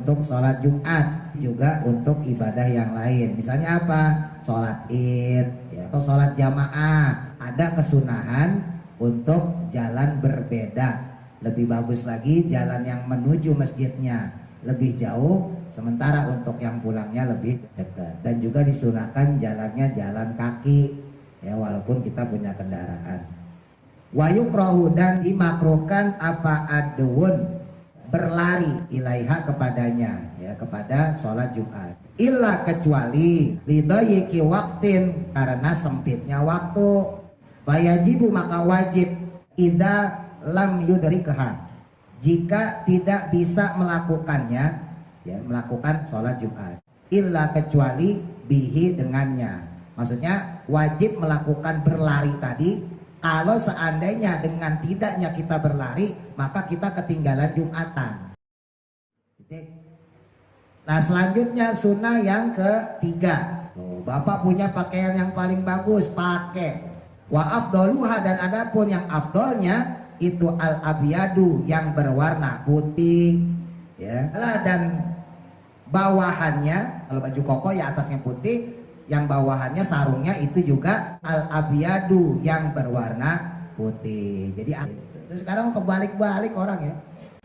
untuk sholat Jumat, juga untuk ibadah yang lain. Misalnya apa? Sholat Id ya, atau sholat jamaah. Ada kesunahan untuk jalan berbeda. Lebih bagus lagi jalan yang menuju masjidnya lebih jauh, sementara untuk yang pulangnya lebih dekat. Dan juga disunahkan jalannya jalan kaki ya, walaupun kita punya kendaraan. Wa yukrahu, dan dimakruhkan apa adwun, berlari, ilaiha, kepadanya ya, kepada sholat Jumat. Illa, kecuali lidayiki waktin, karena sempitnya waktu. Fayajibu, maka wajib, idza lam yudrikha, jika tidak bisa melakukannya ya, melakukan sholat Jumat. Illa, kecuali bihi, dengannya. Maksudnya wajib melakukan berlari tadi. Kalau seandainya dengan tidaknya kita berlari, maka kita ketinggalan Jumatan. Nah, selanjutnya sunnah yang ketiga. Bapak punya pakaian yang paling bagus, pakai. Wa afdaluha, dan adapun yang afdolnya itu al-abyadu, yang berwarna putih ya. Dan bawahannya, kalau baju koko ya atasnya putih, yang bawahannya sarungnya itu juga al-abyadu, yang berwarna putih. Jadi sekarang kebalik-balik orang ya.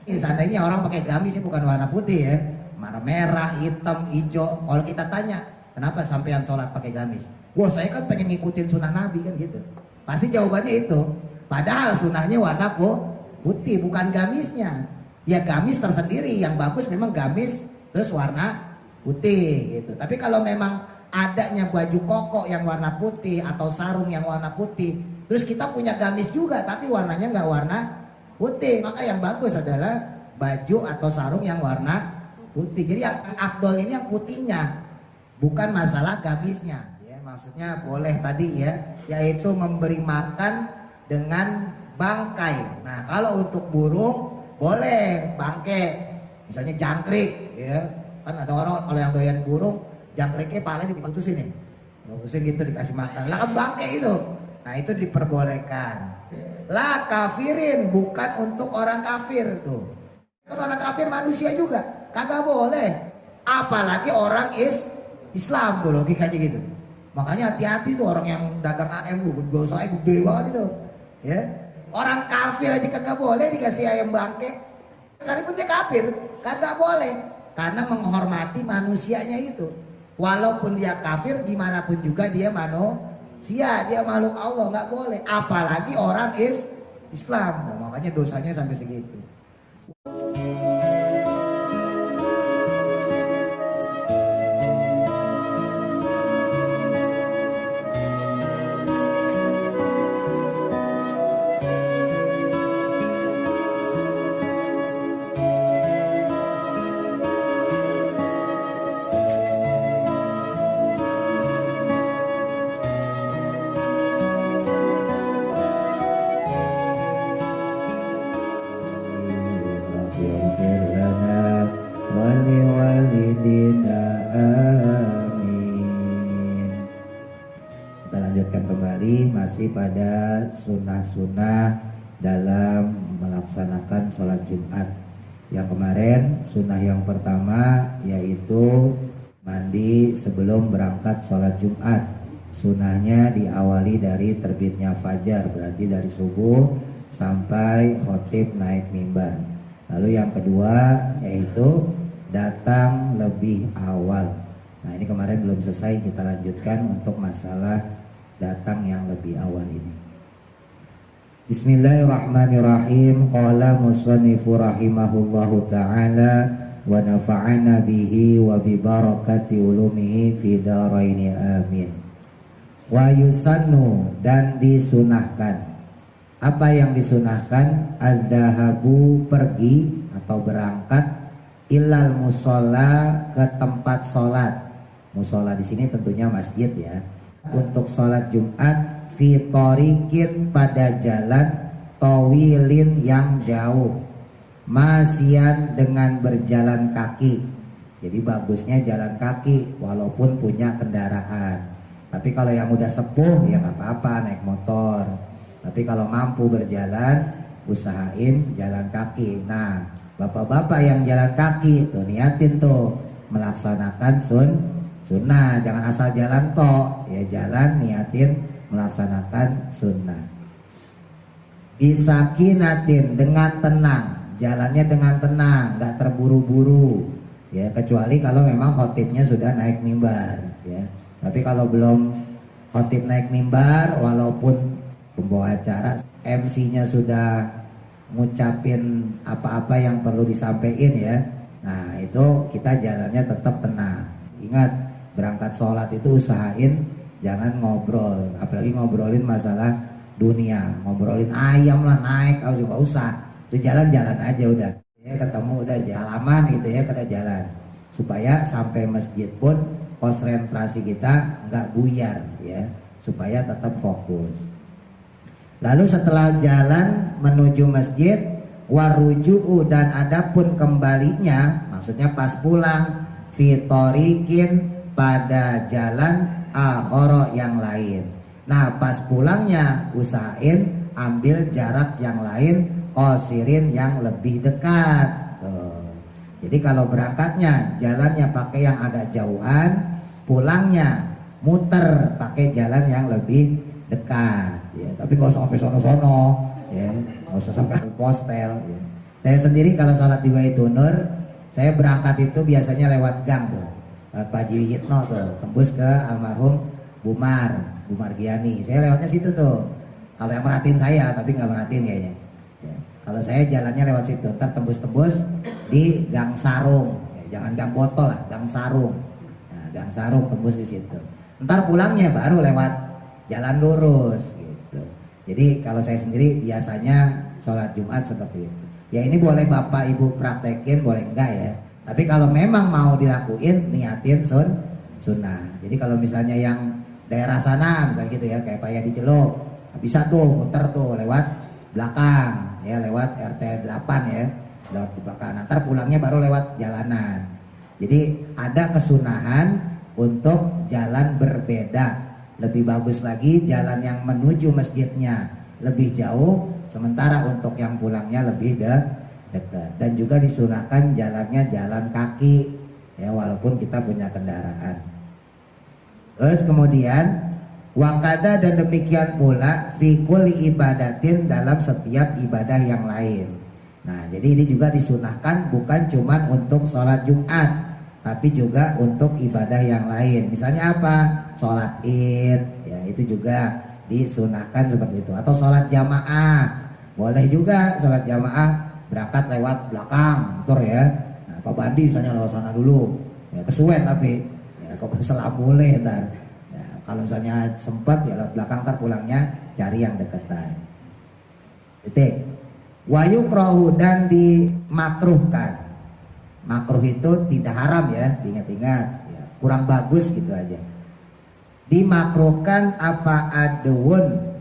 Seandainya orang pakai gamis sih bukan warna putih ya, warna merah, hitam, hijau. Kalau kita tanya, kenapa sampean sholat pakai gamis? Wah, saya kan pengen ngikutin sunnah Nabi kan gitu. Pasti jawabannya itu. Padahal sunnahnya warna putih, bukan gamisnya. Ya gamis tersendiri, yang bagus memang gamis terus warna putih gitu. Tapi kalau memang adanya baju koko yang warna putih atau sarung yang warna putih, terus kita punya gamis juga tapi warnanya nggak warna putih, maka yang bagus adalah baju atau sarung yang warna putih. Jadi yang afdol ini yang putihnya, bukan masalah gamisnya ya. Maksudnya boleh tadi ya, yaitu memberi makan dengan bangkai. Nah, kalau untuk burung boleh bangkai, misalnya jangkrik ya. Kan ada orang kalau yang doyan burung, jangkriknya palanya diputusin nih, diputusin gitu, dikasih makan. Lah kan bangkai itu. Nah, itu diperbolehkan. La kafirin, bukan untuk orang kafir tuh. Kan orang kafir manusia juga, kagak boleh. Apalagi orang Islam tuh, logikanya gitu. Makanya hati-hati tuh orang yang dagang AM tuh, dosanya gede banget itu. Ya. Orang kafir aja kagak boleh dikasih ayam bangkai. Sekalipun dia kafir, kagak boleh. Karena menghormati manusianya itu. Walaupun dia kafir, gimana pun juga dia manusia, dia makhluk Allah, nggak boleh. Apalagi orang Islam. Nah, makanya dosanya sampai segitu. Masih pada sunnah-sunnah dalam melaksanakan sholat Jumat. Yang kemarin sunnah yang pertama yaitu mandi sebelum berangkat sholat Jumat. Sunnahnya diawali dari terbitnya fajar, berarti dari subuh sampai khotib naik mimbar. Lalu yang kedua yaitu datang lebih awal. Nah, ini kemarin belum selesai, kita lanjutkan untuk masalah datang yang lebih awal ini. Bismillahirrahmanirrahim. Qala musannifu rahimahullahu ta'ala wa nafa'ana bihi wa bi barakati ulumihi fi daraini amin. Wa yusannu, dan disunahkan. Apa yang disunahkan? Adzahabu, pergi atau berangkat, ilal musola, ke tempat sholat. Musola di sini tentunya masjid ya. Untuk sholat Jumat fi thoriqin, pada jalan, tawilin, yang jauh, masian, dengan berjalan kaki. Jadi bagusnya jalan kaki walaupun punya kendaraan. Tapi kalau yang udah sepuh ya nggak apa-apa naik motor. Tapi kalau mampu berjalan, usahain jalan kaki. Nah, Bapak-bapak yang jalan kaki tuh niatin tuh melaksanakan sunnah, jangan asal jalan tok ya, jalan niatin melaksanakan sunnah. Bisakinatin, dengan tenang, jalannya dengan tenang, nggak terburu-buru ya, kecuali kalau memang khotibnya sudah naik mimbar ya. Tapi kalau belum khotib naik mimbar, walaupun pembawa acara MC-nya sudah ngucapin apa-apa yang perlu disampaikan ya, nah itu kita jalannya tetap tenang. Ingat, berangkat sholat itu usahain jangan ngobrol, apalagi ngobrolin masalah dunia, ngobrolin ayam lah naik, harus juga usah, itu jalan-jalan aja udah ya, ketemu udah halaman gitu ya, kita jalan supaya sampai masjid pun konsentrasi kita nggak buyar ya, supaya tetap fokus. Lalu setelah jalan menuju masjid, waruju'u, dan adapun kembalinya, maksudnya pas pulang, fitorikin, pada jalan akhara yang lain. Nah pas pulangnya usahain ambil jarak yang lain, qasirin yang lebih dekat. Jadi kalau berangkatnya jalannya pakai yang agak jauhan, pulangnya muter pakai jalan yang lebih dekat ya, tapi kalau sampai sono-sono ya, nggak usah sampai postel ya. Saya sendiri kalau sholat di Baitunur, saya berangkat itu biasanya lewat gang tuh, lewat Pak Hitno tuh, tembus ke almarhum Bumar Giani, saya lewatnya situ tuh. Kalau yang merhatiin saya, tapi nggak merhatiin kayaknya ya. Kalau saya jalannya lewat situ, ntar tembus-tembus di Gang Sarung ya, jangan Gang Botol lah, Gang Sarung. Nah, Gang Sarung tembus di situ, ntar pulangnya baru lewat jalan lurus gitu. Jadi kalau saya sendiri biasanya sholat Jumat seperti itu ya. Ini boleh bapak ibu praktekin, boleh enggak ya, tapi kalau memang mau dilakuin niatin sunnah. Jadi kalau misalnya yang daerah sana misalnya gitu ya, kayak Paya di Celuk, bisa tuh muter tuh lewat belakang ya, lewat RT 8 ya, lewat di belakang, ntar pulangnya baru lewat jalanan. Jadi ada kesunahan untuk jalan berbeda. Lebih bagus lagi jalan yang menuju masjidnya lebih jauh, sementara untuk yang pulangnya lebih dekat. Dan juga disunahkan jalannya jalan kaki ya, walaupun kita punya kendaraan. Terus kemudian wakada, dan demikian pula fi kulli ibadatin, dalam setiap ibadah yang lain. Nah jadi ini juga disunahkan bukan cuma untuk sholat Jumat, tapi juga untuk ibadah yang lain. Misalnya apa? Sholat Id ya, itu juga disunahkan seperti itu. Atau sholat jamaah, boleh juga sholat jamaah berangkat lewat belakang motor ya. Nah, Pak Bandi misalnya lewat sana dulu ya, kesuwen tapi ya, kok selam boleh ntar ya, kalau misalnya sempat ya lewat belakang, ntar pulangnya cari yang deketan. Titik. Wayukrahu, dan dimakruhkan. Makruh itu tidak haram ya, diingat-ingat ya, kurang bagus gitu aja. Dimakruhkan apa adun,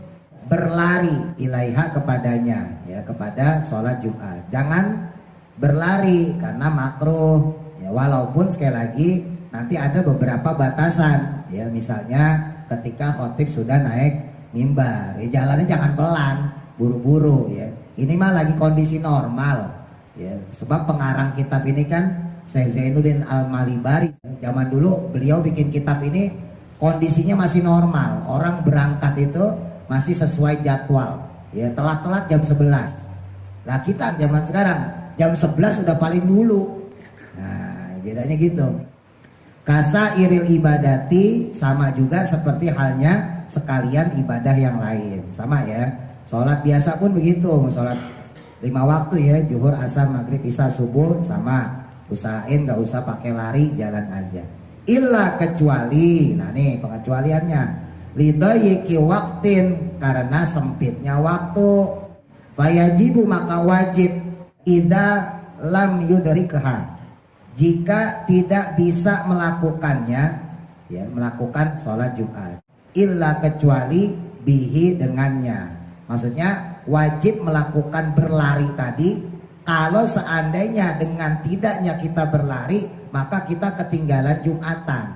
berlari, ilaiha, kepadanya ya, kepada sholat Jumat. Jangan berlari karena makruh ya, walaupun sekali lagi nanti ada beberapa batasan ya, misalnya ketika khotib sudah naik mimbar ya, jalannya jangan pelan buru-buru ya. Ini mah lagi kondisi normal ya, sebab pengarang kitab ini kan Syekh Zainuddin Al-Malibari. Zaman dulu beliau bikin kitab ini kondisinya masih normal, orang berangkat itu masih sesuai jadwal ya, telat-telat jam 11. Nah kita zaman sekarang jam 11 udah paling dulu. Nah bedanya gitu. Kasa iril ibadati, sama juga seperti halnya sekalian ibadah yang lain, sama ya. Sholat biasa pun begitu, sholat 5 waktu ya, zuhur, asar, maghrib, isya, subuh, sama. Usahain gak usah pakai lari, jalan aja. Illa, kecuali, nah nih pengecualiannya, lidayiki waktin, karena sempitnya waktu. Fayajibu, maka wajib, idza lam yudrikha, jika tidak bisa melakukannya ya, melakukan sholat Jumat. Illa, kecuali, bihi, dengannya. Maksudnya wajib melakukan berlari tadi. Kalau seandainya dengan tidaknya kita berlari, maka kita ketinggalan Jumatan,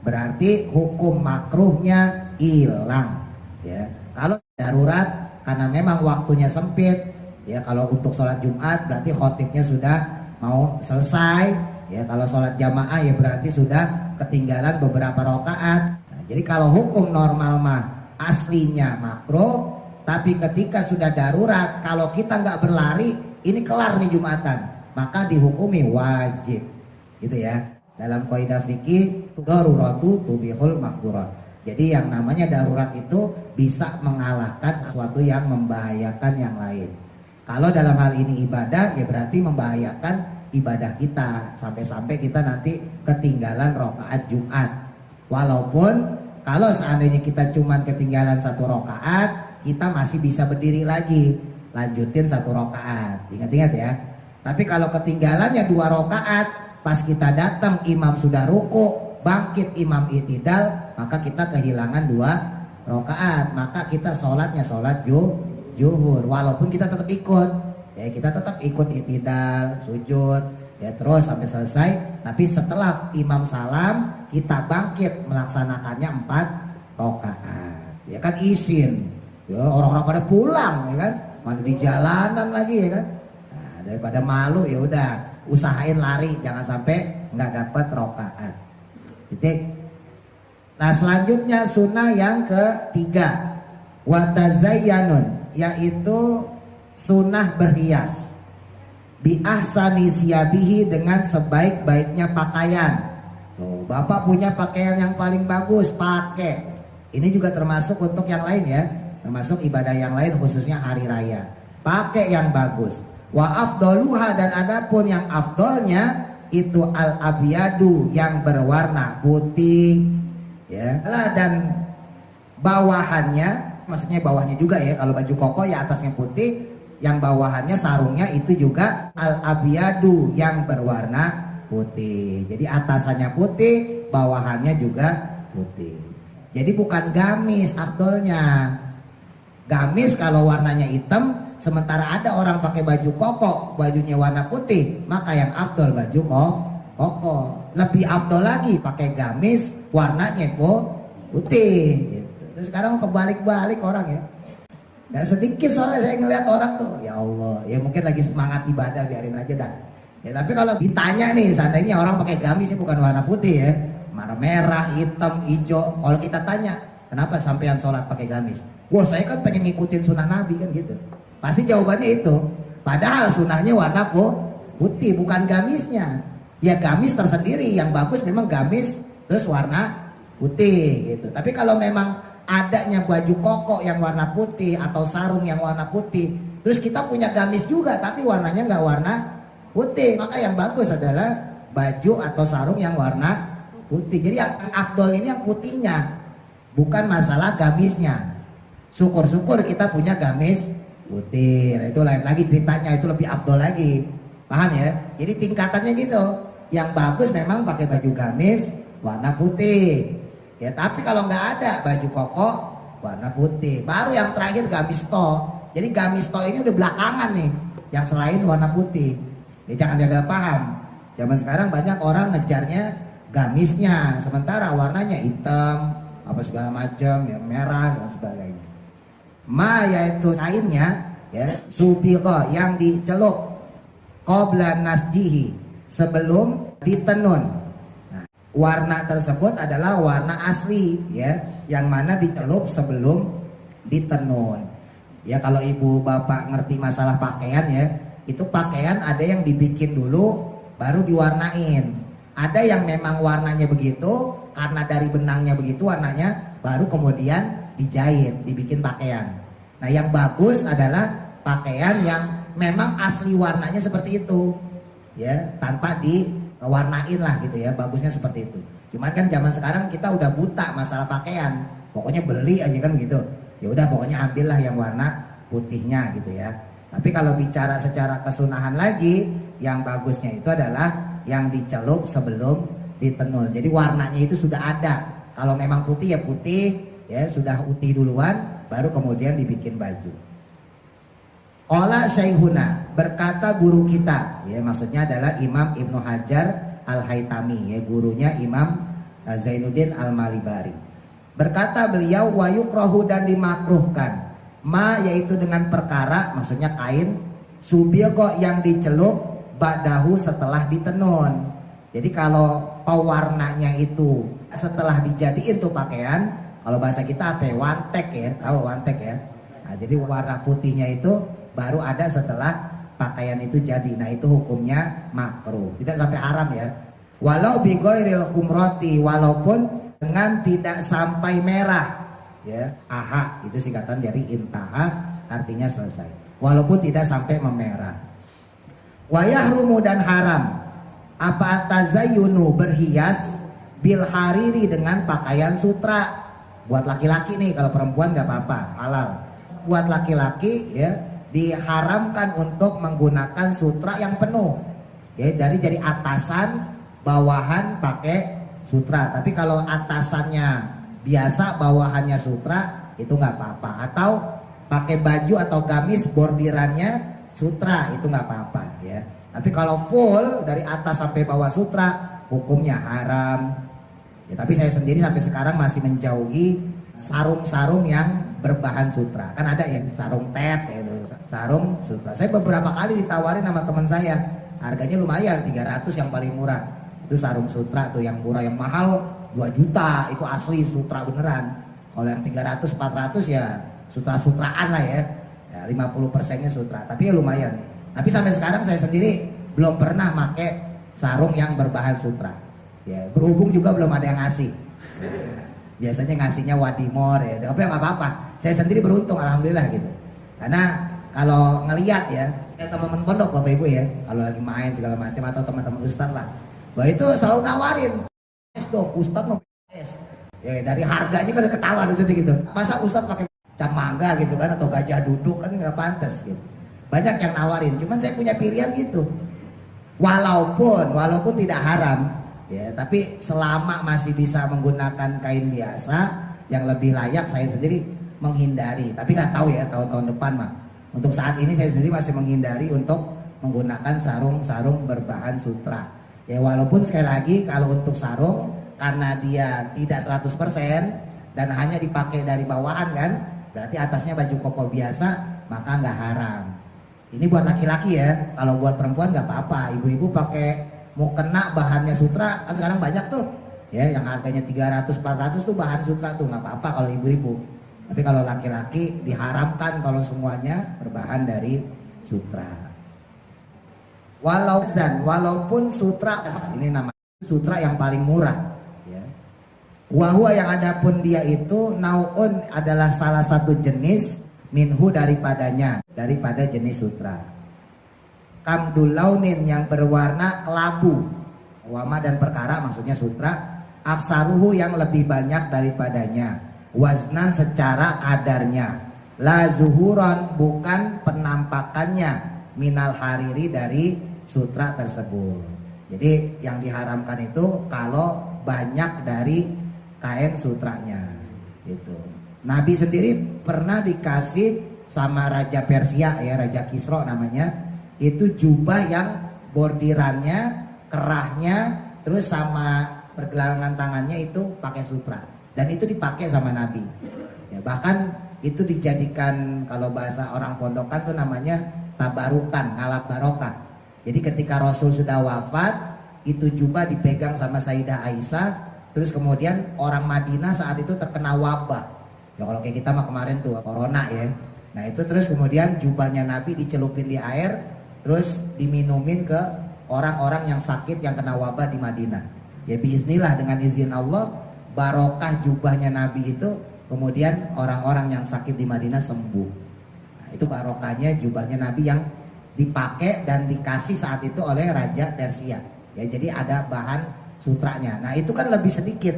berarti hukum makruhnya hilang ya. Kalau darurat karena memang waktunya sempit, Ya, kalau untuk sholat Jumat berarti khotibnya sudah mau selesai. Ya, kalau sholat jamaah ya berarti sudah ketinggalan beberapa rakaat. Nah, jadi kalau hukum normal mah aslinya makruh, tapi ketika sudah darurat, kalau kita nggak berlari, ini kelar nih Jumatan, maka dihukumi wajib, gitu ya. Dalam kaidah fikih, daruratu tubihul makdurat. Jadi yang namanya darurat itu bisa mengalahkan sesuatu yang membahayakan yang lain. Kalau dalam hal ini ibadah, ya berarti membahayakan ibadah kita, sampai-sampai kita nanti ketinggalan rakaat Jumat. Walaupun kalau seandainya kita cuman ketinggalan 1 rakaat, kita masih bisa berdiri lagi, lanjutin 1 rakaat. Ingat-ingat ya. Tapi kalau ketinggalannya 2 rakaat, pas kita datang imam sudah ruku, bangkit imam i'tidal, maka kita kehilangan 2 rakaat. Maka kita sholatnya sholat zuhur, walaupun kita tetap ikut, ya kita tetap ikut i'tidal, sujud, ya terus sampai selesai. Tapi setelah imam salam, kita bangkit melaksanakannya 4 rakaat. Ya kan izin, ya orang-orang pada pulang, ya kan, mana di jalanan lagi, ya kan. Nah, daripada malu ya udah usahain lari, jangan sampai nggak dapat rakaat. Titik. Nah selanjutnya sunnah yang ketiga, watazayyanun, yaitu sunnah berhias, bi ahsani siyabihi, dengan sebaik-baiknya pakaian. Tuh, bapak punya pakaian yang paling bagus, pakai. Ini juga termasuk untuk yang lain ya, termasuk ibadah yang lain khususnya hari raya. Pakai yang bagus. Wa afdaluha, dan adapun yang afdolnya itu al abyadu, yang berwarna putih. Ya, dan bawahannya, maksudnya bawahnya juga ya, kalau baju koko ya atasnya putih, yang bawahannya sarungnya itu juga al abyadu, yang berwarna putih. Jadi atasannya putih, bawahannya juga putih. Jadi bukan gamis afdolnya. Gamis kalau warnanya hitam, sementara ada orang pakai baju koko, bajunya warna putih, maka yang afdol baju koko. Lebih afdol lagi pakai gamis warnanya putih gitu. Terus sekarang kebalik-balik orang ya. Gak sedikit soalnya saya ngeliat orang tuh, ya Allah, ya mungkin lagi semangat ibadah, biarin aja dah. Ya tapi kalau ditanya nih, seandainya orang pakai gamis bukan warna putih ya, warna merah, hitam, hijau. Kalau kita tanya, kenapa sampean sholat pakai gamis? Wah, saya kan pengen ngikutin sunnah Nabi kan gitu. Pasti jawabannya itu. Padahal sunnahnya warna putih, bukan gamisnya. Ya gamis tersendiri, yang bagus memang gamis terus warna putih gitu. Tapi kalau memang adanya baju koko yang warna putih atau sarung yang warna putih, terus kita punya gamis juga tapi warnanya nggak warna putih, maka yang bagus adalah baju atau sarung yang warna putih. Jadi yang afdol ini yang putihnya, bukan masalah gamisnya. Syukur-syukur kita punya gamis putih, nah, itu lain lagi ceritanya, itu lebih afdol lagi, paham ya? Jadi tingkatannya gitu. Yang bagus memang pakai baju gamis warna putih. Ya, tapi kalau nggak ada baju koko warna putih, baru yang terakhir gamis to. Jadi gamis to ini udah belakangan nih, yang selain warna putih. Ya, jangan gagal paham. Zaman sekarang banyak orang ngejarnya gamisnya, sementara warnanya hitam, apa segala macam, ya merah dan sebagainya. Ma yaitu kainnya, ya subiko, yang dicelup, qabla nasjihi, sebelum ditenun. Warna tersebut adalah warna asli ya, yang mana dicelup sebelum ditenun. Ya kalau ibu bapak ngerti masalah pakaian ya, itu pakaian ada yang dibikin dulu baru diwarnain. Ada yang memang warnanya begitu karena dari benangnya begitu warnanya, baru kemudian dijahit, dibikin pakaian. Nah yang bagus adalah pakaian yang memang asli warnanya seperti itu ya, tanpa diwarnain lah gitu ya, bagusnya seperti itu. Cuma kan zaman sekarang kita udah buta masalah pakaian, pokoknya beli aja kan gitu. Ya udah pokoknya ambillah yang warna putihnya gitu ya. Tapi kalau bicara secara kesunahan lagi, yang bagusnya itu adalah yang dicelup sebelum ditenun. Jadi warnanya itu sudah ada. Kalau memang putih ya putih, ya sudah putih duluan, baru kemudian dibikin baju. Qala Syekhuna, berkata guru kita, ya maksudnya adalah Imam Ibnu Hajar Al-Haytami, ya gurunya Imam Zainuddin Al-Malibari. Berkata beliau, wa yukrahu, dan dimakruhkan, ma yaitu dengan perkara, maksudnya kain Subiqo yang dicelup ba'dahu setelah ditenun. Jadi kalau pewarnanya itu setelah dijadiin tuh pakaian, kalau bahasa kita apa ya? Wantek ya, tahu wantek ya. Nah, jadi warna putihnya itu baru ada setelah pakaian itu jadi. Nah, itu hukumnya makruh, tidak sampai haram ya. Walau bighairil khumrati, walaupun dengan tidak sampai merah ya. Aha, itu singkatan dari intaha, artinya selesai. Walaupun tidak sampai memerah. Wa yahrumu, dan haram apa tazayyunu, berhias bil hariri, dengan pakaian sutra. Buat laki-laki nih, kalau perempuan nggak apa-apa, halal. Buat laki-laki ya, diharamkan untuk menggunakan sutra yang penuh ya, dari atasan bawahan pakai sutra. Tapi kalau atasannya biasa bawahannya sutra, itu nggak apa-apa. Atau pakai baju atau gamis bordirannya sutra, itu nggak apa-apa ya. Tapi kalau full dari atas sampai bawah sutra, hukumnya haram ya. Tapi saya sendiri sampai sekarang masih menjauhi sarung-sarung yang berbahan sutra. Kan ada yang sarung tet ya, itu sarung sutra. Saya beberapa kali ditawarin sama teman saya, harganya lumayan, 300 yang paling murah. Itu sarung sutra tuh, yang murah. Yang mahal 2 juta, itu asli sutra beneran. Kalau yang 300 400 ya sutra-sutraan lah ya. Ya 50%-nya sutra, tapi ya lumayan. Tapi sampai sekarang saya sendiri belum pernah pakai sarung yang berbahan sutra. Ya, berhubung juga belum ada yang ngasih. Biasanya ngasihnya wadimor ya, tapi nggak apa-apa. Saya sendiri beruntung, alhamdulillah gitu. Karena kalau ngelihat ya, teman-teman pondok bapak ibu ya, kalau lagi main segala macam atau teman-teman ustadz lah, bahwa itu selalu nawarin, es dong, ustadz mau es. Ya dari harganya kan ketawa gitu. Masa ustadz pakai cap mangga gitu kan, atau gajah duduk kan nggak pantas gitu. Banyak yang nawarin, cuman saya punya pilihan gitu. Walaupun tidak haram ya, tapi selama masih bisa menggunakan kain biasa yang lebih layak, saya sendiri menghindari. Tapi nggak tahu ya tahun-tahun depan mah. Untuk saat ini saya sendiri masih menghindari untuk menggunakan sarung-sarung berbahan sutra. Ya walaupun sekali lagi kalau untuk sarung karena dia tidak 100% dan hanya dipakai dari bawahan kan, berarti atasnya baju koko biasa, maka nggak haram. Ini buat laki-laki ya, kalau buat perempuan nggak apa-apa. Ibu-ibu pakai mau kena bahannya sutra, kan sekarang banyak tuh ya, yang harganya 300-400 tuh bahan sutra tuh, nggak apa-apa kalau ibu-ibu. Tapi kalau laki-laki diharamkan kalau semuanya berbahan dari sutra. Walaupun sutra, ini namanya sutra yang paling murah ya. Wahwa, yang adapun dia itu naun, adalah salah satu jenis minhu daripada jenis sutra. Kamdul launin, yang berwarna kelabu. Wama, dan perkara, maksudnya sutra. Aksaruhu, yang lebih banyak daripadanya. Waznan, secara kadarnya. La zuhuron, bukan penampakannya. Minal hariri, dari sutra tersebut. Jadi yang diharamkan itu kalau banyak dari kain sutranya gitu. Nabi sendiri pernah dikasih sama Raja Persia ya, Raja Kisro namanya, itu jubah yang bordirannya, kerahnya, terus sama pergelangan tangannya itu pakai sutra, dan itu dipakai sama Nabi ya. Bahkan itu dijadikan, kalau bahasa orang pondokan tuh namanya tabarukan, ngalap barokah. Jadi ketika Rasul sudah wafat, itu jubah dipegang sama Sayyidah Aisyah, terus kemudian orang Madinah saat itu terkena wabah. Ya kalau kayak kita mah kemarin tuh corona ya. Nah itu terus kemudian jubahnya Nabi dicelupin di air, terus diminumin ke orang-orang yang sakit yang kena wabah di Madinah. Ya biiznillah, dengan izin Allah, barokah jubahnya Nabi itu, kemudian orang-orang yang sakit di Madinah sembuh. Nah, itu barokahnya jubahnya Nabi yang dipakai dan dikasih saat itu oleh Raja Persia. Ya jadi ada bahan sutranya. Nah itu kan lebih sedikit.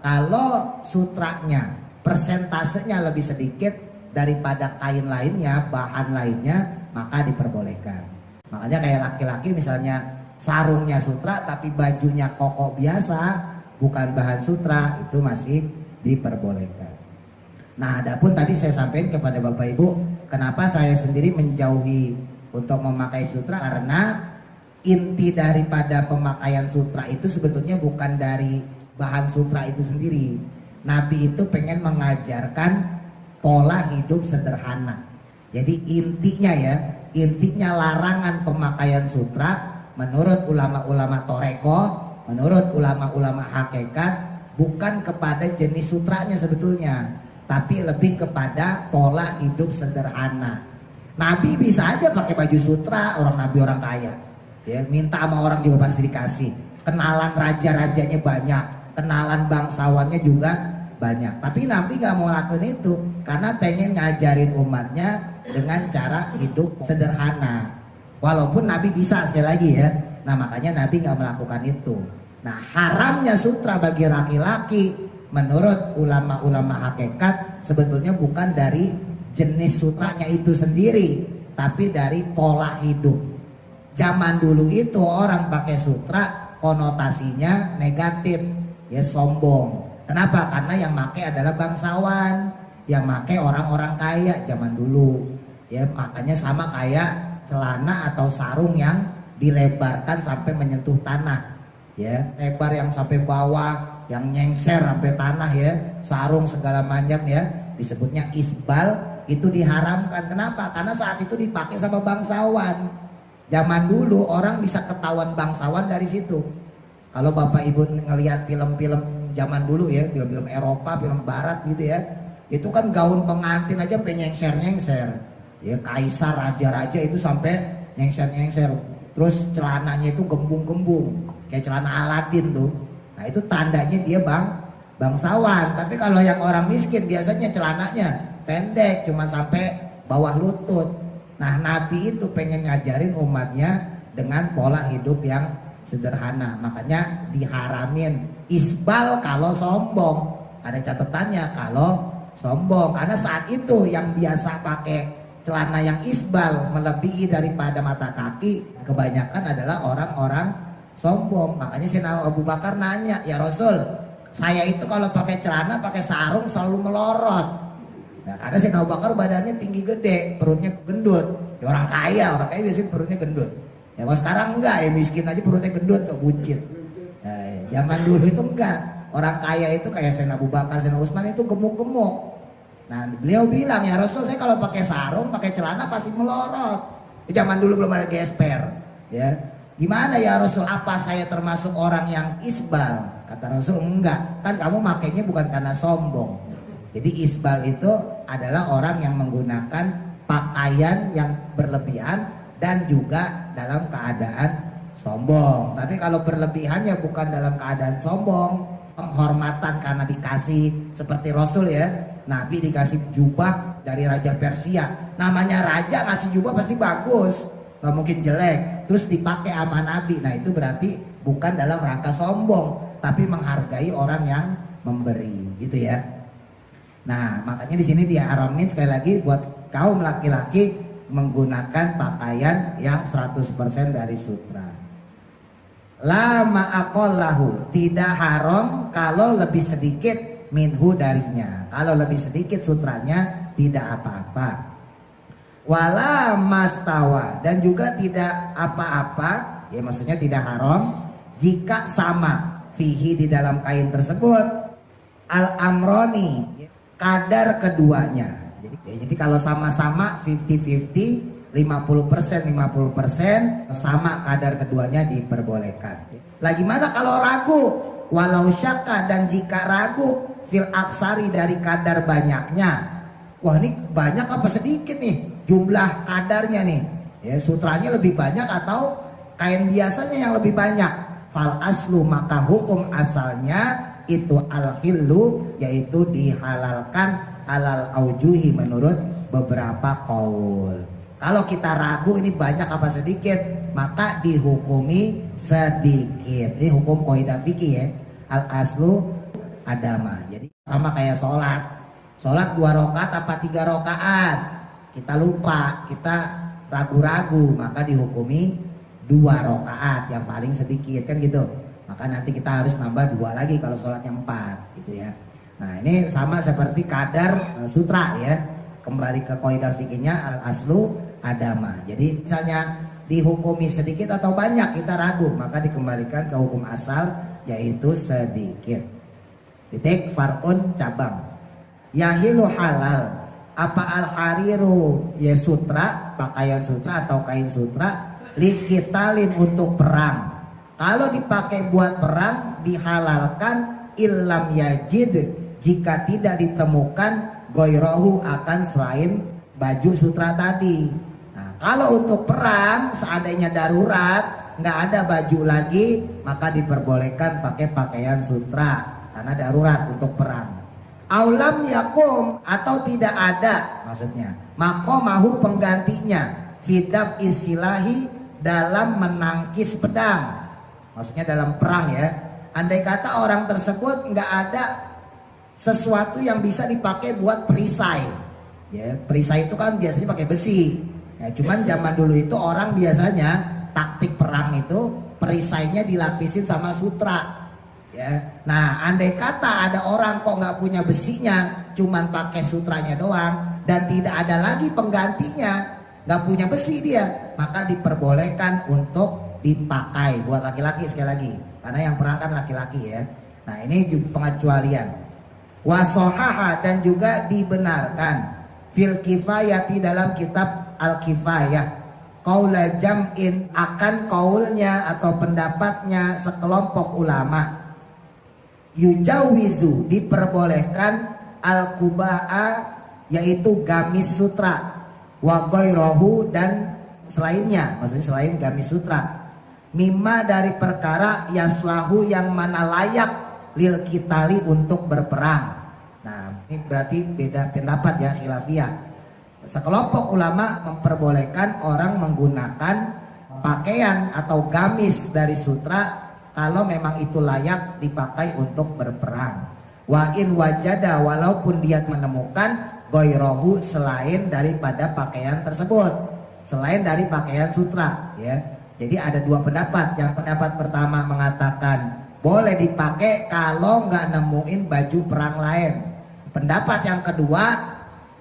Kalau sutranya persentasenya lebih sedikit daripada kain lainnya, bahan lainnya, maka diperbolehkan. Makanya kayak laki-laki misalnya sarungnya sutra tapi bajunya koko biasa, bukan bahan sutra, itu masih diperbolehkan. Nah adapun tadi saya sampaikan kepada Bapak Ibu, kenapa saya sendiri menjauhi untuk memakai sutra, karena inti daripada pemakaian sutra itu sebetulnya bukan dari bahan sutra itu sendiri. Nabi itu pengen mengajarkan pola hidup sederhana. Jadi intinya ya, intinya larangan pemakaian sutra menurut ulama-ulama toreko, menurut ulama-ulama hakikat bukan kepada jenis sutranya sebetulnya, tapi lebih kepada pola hidup sederhana. Nabi bisa aja pakai baju sutra, orang Nabi orang kaya, ya minta sama orang juga pasti dikasih. Kenalan raja-rajanya banyak, kenalan bangsawannya juga banyak. Tapi Nabi gak mau lakukan itu karena pengen ngajarin umatnya dengan cara hidup sederhana. Walaupun Nabi bisa sekali lagi ya. Nah makanya Nabi gak melakukan itu. Nah haramnya sutra bagi laki-laki menurut ulama-ulama hakikat sebetulnya bukan dari jenis sutranya itu sendiri, tapi dari pola hidup. Zaman dulu itu orang pakai sutra konotasinya negatif, ya sombong. Kenapa? Karena yang pakai adalah bangsawan, yang pakai orang-orang kaya zaman dulu. Ya makanya sama kayak celana atau sarung yang dilebarkan sampai menyentuh tanah. Ya, lebar yang sampai bawah, yang nyengser sampai tanah ya, sarung segala macam ya, disebutnya isbal, itu diharamkan. Kenapa? Karena saat itu dipakai sama bangsawan. Zaman dulu orang bisa ketahuan bangsawan dari situ. Kalau Bapak Ibu ngelihat film-film zaman dulu ya, film-film Eropa, film Barat gitu ya, itu kan gaun pengantin aja sampai nyengser-nyengser. Ya kaisar, raja-raja itu sampai nyengser-nyengser. Terus celananya itu gembung-gembung, kayak celana Aladin tuh. Nah itu tandanya dia bangsawan. Tapi kalau yang orang miskin biasanya celananya pendek, cuman sampai bawah lutut. Nah Nabi itu pengen ngajarin umatnya dengan pola hidup yang sederhana. Makanya diharamin isbal kalau sombong. Ada catatannya kalau sombong. Karena saat itu yang biasa pakai celana yang isbal melebihi daripada mata kaki kebanyakan adalah orang-orang sombong. Makanya Sayyidina Abu Bakar nanya, ya Rasul, saya itu kalau pakai celana, pakai sarung selalu melorot. Nah, karena Sayyidina Abu Bakar badannya tinggi gede, perutnya gendut. Ya, orang kaya biasanya perutnya gendut. Ya kalau sekarang enggak, ya miskin aja perutnya gendut kok buncit. Zaman dulu itu enggak. Orang kaya itu kayak Sayyidina Abu Bakar, Sayyidina Utsman itu gemuk-gemuk. Nah beliau bilang, ya Rasul, saya kalau pakai sarung, pakai celana pasti melorot. Zaman dulu belum ada gesper. Ya, gimana ya Rasul? Apa saya termasuk orang yang isbal? Kata Rasul, enggak. Kan kamu makainya bukan karena sombong. Jadi isbal itu adalah orang yang menggunakan pakaian yang berlebihan dan juga dalam keadaan sombong. Tapi kalau berlebihannya bukan dalam keadaan sombong, penghormatan karena dikasih seperti Rasul ya. Nabi dikasih jubah dari Raja Persia. Namanya raja ngasih jubah pasti bagus, gak mungkin jelek. Terus dipakai sama Nabi. Nah itu berarti bukan dalam rangka sombong, tapi menghargai orang yang memberi, gitu ya. Nah makanya di sini diharamin sekali lagi buat kaum laki-laki menggunakan pakaian yang 100% dari sutra. La ma'aqallahu, tidak haram kalau lebih sedikit minhu darinya. Kalau lebih sedikit sutranya tidak apa-apa. Wala mastawa, dan juga tidak apa-apa, ya maksudnya tidak haram jika sama fihi di dalam kain tersebut al-amroni, kadar keduanya. Jadi kalau sama-sama 50-50, 50% sama kadar keduanya diperbolehkan. Lagi mana kalau ragu? Walau syaka, dan jika ragu fil aksari dari kadar banyaknya. Wah ini banyak apa sedikit nih jumlah kadarnya nih, ya sutranya lebih banyak atau kain biasanya yang lebih banyak. Fal aslu, maka hukum asalnya itu al-hillu, yaitu dihalalkan alal aujuhi menurut beberapa qaul. Kalau kita ragu ini banyak apa sedikit, maka dihukumi sedikit. Ini hukum kaidah fikih ya. Al aslu adama. Jadi sama kayak sholat. Sholat 2 rakaat apa 3 rakaat. Kita lupa, kita ragu-ragu, maka dihukumi 2 rakaat yang paling sedikit kan gitu. Maka nanti kita harus nambah 2 lagi kalau sholatnya 4 gitu ya. Nah ini sama seperti kadar sutra ya. Kembali ke kaidah fikihnya al aslu adama. Jadi misalnya dihukumi sedikit atau banyak kita ragu, maka dikembalikan ke hukum asal yaitu sedikit. Titik farun cabang. Yahilu halal, apa al-hariru ya sutra, pakaian sutra atau kain sutra, likitalin untuk perang. Kalau dipakai buat perang dihalalkan illam yajid, jika tidak ditemukan goyrohu akan selain baju sutra tadi. Nah, kalau untuk perang seandainya darurat nggak ada baju lagi, maka diperbolehkan pakai pakaian sutra karena darurat untuk perang. Aulam yakum, atau tidak ada, maksudnya makomahu penggantinya, fidaf isilahi, dalam menangkis pedang, maksudnya dalam perang ya. Andai kata orang tersebut nggak ada sesuatu yang bisa dipakai buat perisai ya, perisai itu kan biasanya pakai besi ya, cuman zaman dulu itu orang biasanya taktik perang itu perisainya dilapisin sama sutra ya. Nah andai kata ada orang kok nggak punya besinya, cuman pakai sutranya doang dan tidak ada lagi penggantinya, nggak punya besi dia, maka diperbolehkan untuk dipakai buat laki-laki sekali lagi, karena yang perang kan laki-laki ya. Nah ini juga pengecualian. Wasohaha, dan juga dibenarkan fil kifayati, dalam kitab al-kifayah, qaula jam'in, akan kaulnya atau pendapatnya sekelompok ulama, yujawizu, diperbolehkan al-kuba'a, yaitu gamis sutra, wa ghairahu, dan selainnya, maksudnya selain gamis sutra, mimma, dari perkara yaslahu, yang mana layak lil kitali, untuk berperang. Nah ini berarti beda pendapat ya, khilafiyah. Sekelompok ulama memperbolehkan orang menggunakan pakaian atau gamis dari sutra kalau memang itu layak dipakai untuk berperang. Wa in wajada, walaupun dia menemukan goyrohu, selain daripada pakaian tersebut, selain dari pakaian sutra ya. Jadi ada dua pendapat. Yang pendapat pertama mengatakan boleh dipakai kalau nggak nemuin baju perang lain. Pendapat yang kedua,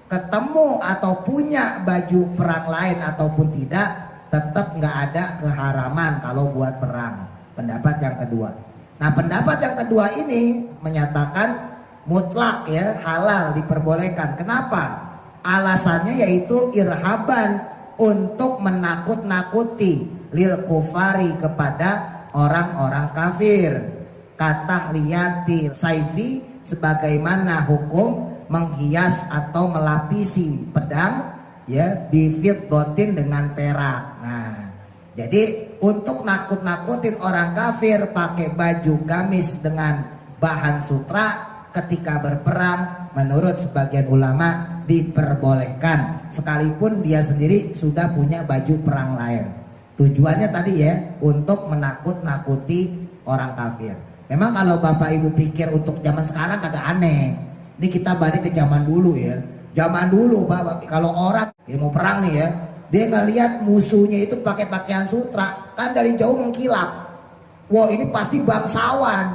ketemu atau punya baju perang lain ataupun tidak, tetap nggak ada keharaman kalau buat perang. Pendapat yang kedua. Nah pendapat yang kedua ini menyatakan mutlak ya, halal, diperbolehkan. Kenapa? Alasannya yaitu irhaban, untuk menakut-nakuti, lil kufari, kepada orang-orang kafir. Kata liyati saifi, sebagaimana hukum menghias atau melapisi pedang ya, bifiddotin, dengan perak. Nah jadi untuk nakut-nakutin orang kafir pakai baju gamis dengan bahan sutra ketika berperang, menurut sebagian ulama diperbolehkan sekalipun dia sendiri sudah punya baju perang lain. Tujuannya tadi ya, untuk menakut-nakuti orang kafir. Memang kalau bapak ibu pikir untuk zaman sekarang kagak aneh. Ini kita balik ke zaman dulu ya. Zaman dulu bapak, kalau orang mau perang nih ya, dia ngelihat musuhnya itu pakai pakaian sutra, kan dari jauh mengkilap. Wah ini pasti bangsawan,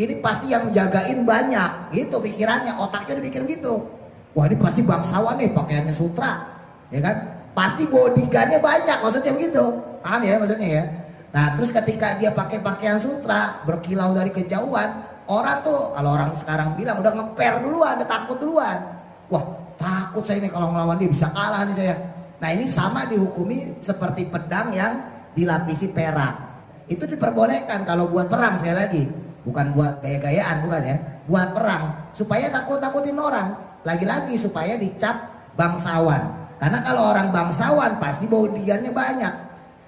ini pasti yang jagain banyak, gitu pikirannya, otaknya dipikir gitu. Wah ini pasti bangsawan nih, pakaiannya sutra, ya kan? Pasti bodyguardnya banyak, maksudnya begitu, paham ya maksudnya ya? Nah terus ketika dia pakai pakaian sutra, berkilau dari kejauhan, orang tuh, kalau orang sekarang bilang udah ngeper duluan, udah takut duluan. Wah takut saya ini kalau ngelawan dia bisa kalah nih saya. Nah ini sama dihukumi seperti pedang yang dilapisi perak. Itu diperbolehkan kalau buat perang, sekali lagi. Bukan buat gaya-gayaan, bukan ya. Buat perang, supaya nakut-nakutin orang. Lagi-lagi supaya dicap bangsawan. Karena kalau orang bangsawan pasti bodyguardnya banyak.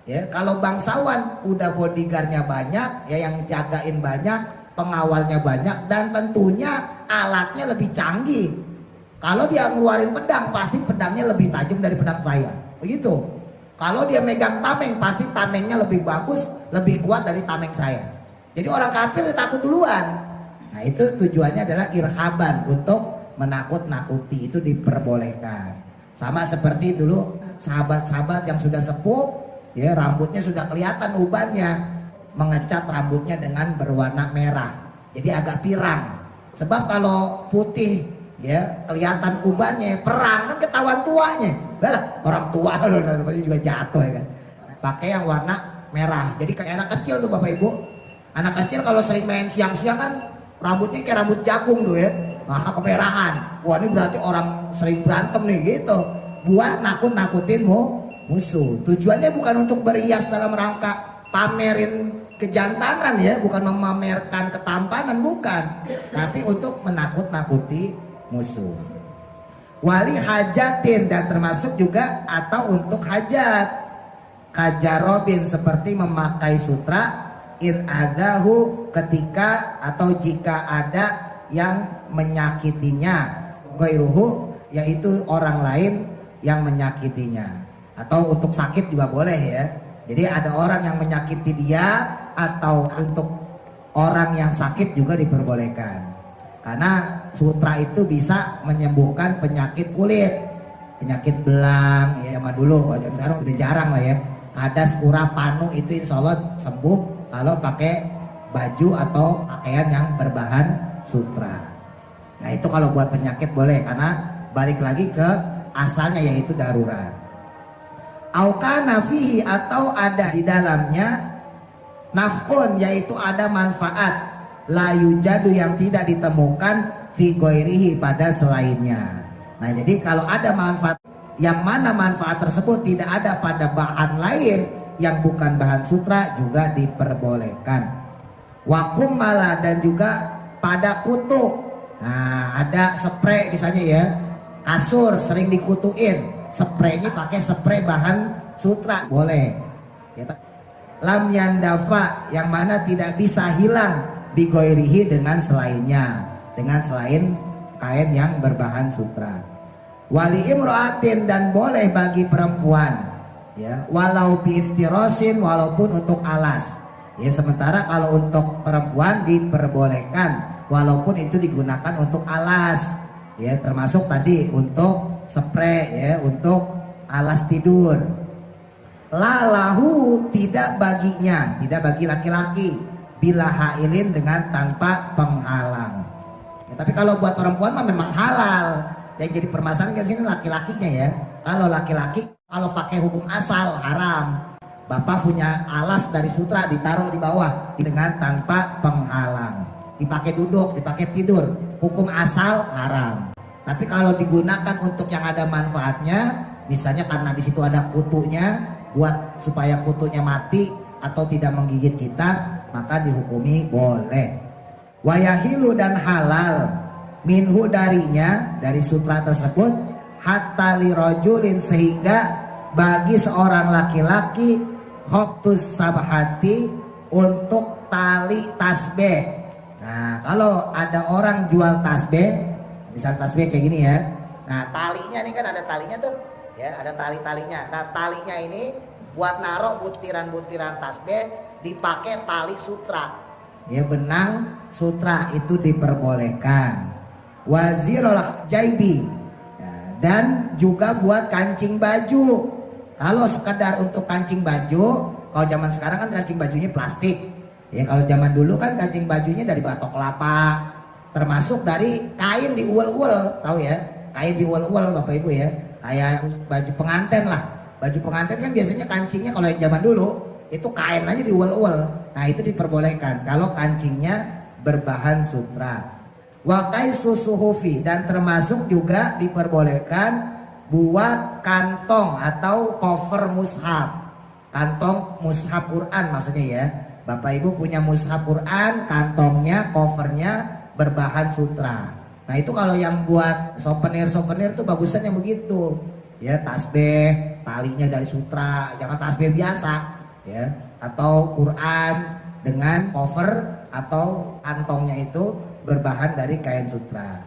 Ya, kalau bangsawan udah bodyguardnya banyak, ya yang jagain banyak, pengawalnya banyak, dan tentunya alatnya lebih canggih. Kalau dia ngeluarin pedang, pasti pedangnya lebih tajam dari pedang saya. Begitu. Kalau dia megang tameng, pasti tamengnya lebih bagus, lebih kuat dari tameng saya. Jadi orang kafir takut duluan. Nah itu tujuannya adalah irhaban, untuk menakut-nakuti, itu diperbolehkan. Sama seperti dulu sahabat-sahabat yang sudah sepuh, ya rambutnya sudah kelihatan ubannya, mengecat rambutnya dengan berwarna merah. Jadi agak pirang. Sebab kalau putih, ya kelihatan ubannya, perang kan ketahuan tuanya. Lah orang tua juga jatuh ya kan. Pakai yang warna merah. Jadi kayak anak kecil tuh Bapak Ibu. Anak kecil kalau sering main siang-siang kan rambutnya kayak rambut jagung tuh ya. Nah, kemerahan. Wah, ini berarti orang sering berantem nih gitu. Buat nakut-nakutin musuh. Tujuannya bukan untuk berhias dalam rangka pamerin kejantanan ya, bukan memamerkan ketampanan, bukan, tapi untuk menakut-nakuti musuh. Wali hajatin, dan termasuk juga atau untuk hajat. Kajarobin, seperti memakai sutra, in adahu, ketika atau jika ada yang menyakitinya, ghairuhu, yaitu orang lain yang menyakitinya, atau untuk sakit juga boleh ya. Jadi ada orang yang menyakiti dia, atau untuk orang yang sakit juga diperbolehkan. Karena sutra itu bisa menyembuhkan penyakit kulit, penyakit belang ya, zaman dulu, sekarang udah jarang lah ya. Kadas, kura, panu itu insya Allah sembuh kalau pakai baju atau pakaian yang berbahan sutra. Nah itu kalau buat penyakit boleh, karena balik lagi ke asalnya yaitu darurat. Aukana fihi, atau ada di dalamnya naf'un, yaitu ada manfaat, la yujadu, yang tidak ditemukan, fi ghairihi, pada selainnya. Nah jadi kalau ada manfaat, yang mana manfaat tersebut tidak ada pada bahan lain yang bukan bahan sutra, juga diperbolehkan. Wakum malah, dan juga pada kutu. Nah ada spray misalnya ya, kasur sering dikutuin, spraynya pakai spray bahan sutra, boleh ya. Lam yandafa, yang mana tidak bisa hilang, bigoirihi, dengan selainnya, dengan selain kain yang berbahan sutra. Wali imro'atin, dan boleh bagi perempuan ya, walau biftirosin, walaupun untuk alas ya. Sementara kalau untuk perempuan diperbolehkan walaupun itu digunakan untuk alas ya, termasuk tadi untuk spray ya, untuk alas tidur. Lalahu, tidak baginya, tidak bagi laki-laki, bila hailin, dengan tanpa penghalang ya. Tapi kalau buat perempuan mah memang halal. Yang jadi permasalahan kan sini laki-lakinya ya. Kalau laki-laki kalau pakai hukum asal haram. Bapak punya alas dari sutra, ditaruh di bawah dengan tanpa penghalang, dipakai duduk, dipakai tidur, hukum asal haram. Tapi kalau digunakan untuk yang ada manfaatnya, misalnya karena di situ ada kutunya, buat supaya kutunya mati atau tidak menggigit kita, maka dihukumi boleh. Wayahilu, dan halal, minhu, darinya, dari sutra tersebut, hatta lirojulin, sehingga bagi seorang laki-laki, khobtus sabhati, untuk tali tasbih. Nah kalau ada orang jual tasbih, misal tasbih kayak gini ya, nah talinya ini kan ada talinya tuh ya, ada tali-talinya. Nah talinya ini buat naruh butiran-butiran tasbih, dipakai tali sutra ya, benang sutra, itu diperbolehkan. Wazirul jaibi, dan juga buat kancing baju. Kalau sekedar untuk kancing baju, kalau zaman sekarang kan kancing bajunya plastik ya. Kalau zaman dulu kan kancing bajunya dari batok kelapa, termasuk dari kain diuel-uel, tahu ya, kain diuel-uel Bapak Ibu ya, kayak baju pengantin lah. Baju pengantin kan biasanya kancingnya kalau yang zaman dulu itu kain aja diuel-uel. Nah itu diperbolehkan kalau kancingnya berbahan sutra. Wakai susuhufi, dan termasuk juga diperbolehkan buat kantong atau cover mushaf, kantong mushaf Quran maksudnya ya. Bapak Ibu punya mushaf Quran, kantongnya, covernya berbahan sutra. Nah itu kalau yang buat souvenir tuh bagusan yang begitu ya, tasbih talinya dari sutra, jangan tasbih biasa ya, atau Quran dengan cover atau kantongnya itu berbahan dari kain sutra.